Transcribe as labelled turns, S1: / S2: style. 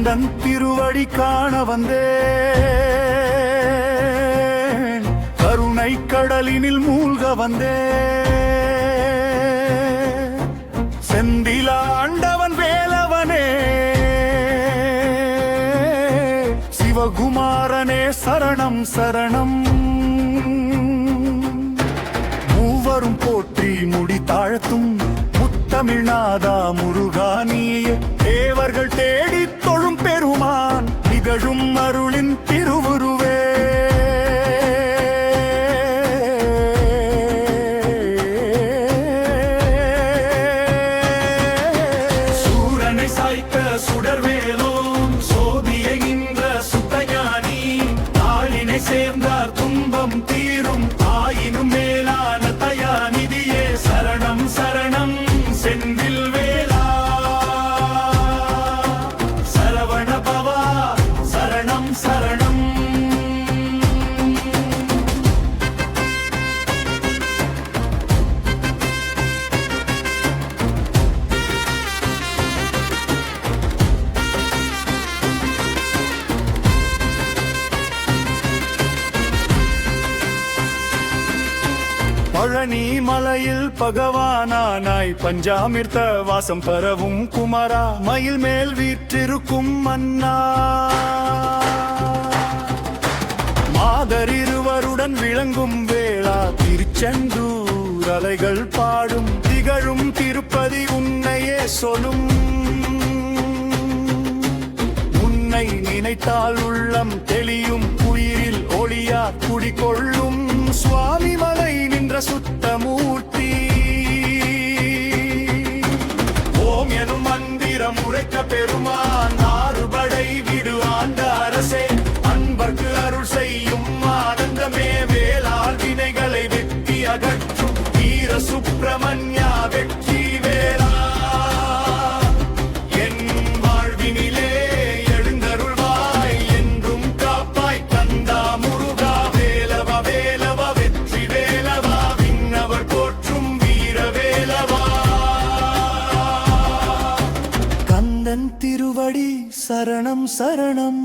S1: கந்தன் திருவடி காண வந்தேன், கருணை கடலினில் மூழ்க வந்தேன். செந்தில ஆண்டவன் வேலவனே, சிவகுமாரனே சரணம் சரணம். மூவரும் போற்றி முடி தாழ்த்தும் முத்தமிழ்நாதா முருகா நீயே, தேவர்கள் தேடி தொழும் பெருமான் நிகழும் அருளின் திருவுருவே. சூரனை சாய்க்க சுடர்வேலோன் சோதியை நின்ற சுத்தஞானி, தாளினை சேர்ந்தார் துன்பம் தீரும் ஆயினும் மேலான தயாநிதியே சரணம் சரணம். செந்தில் வேலா சரவண பவா சரணம் சரணம். பழனி மலையில் பகவானானாய் பஞ்சாமிர்த வாசம் பரவும் குமரா, மயில் மேல் வீற்றிருக்கும் மன்னா, மாதர் இருவருடன் விளங்கும் வேளா திருச்செந்தூர் அலைகள் பாடும் திகழும் திருப்பதி உன்னையே சொல்லும். உன்னை நினைத்தால் உள்ளம் தெளியும், உயிரில் ஒளியா குடிகொள்ளும் சுவாமி மலை நின்ற சுத்தமூர்த்தி. ஓம் எனும் மந்திரம் உரைக்க பெருமான் ஆறுபடை விடு ஆண்ட அரசே, அன்பர்க்கு அருள் செய்யும் ஆனந்தமே வேளால் வினைகளை வெற்றி அகற்றும் வீர சுப்பிரமணியா வெற்றி வேளா. என் வாழ்வினிலே எழுந்தருள்வாய் என்றும் காப்பாய் கந்தா முருகா வேலவா வேலவா வெற்றி வேலவா விண்ணவர் போற்றும் வீர வேலவா. கந்தன் திருவடி சரணம் சரணம்.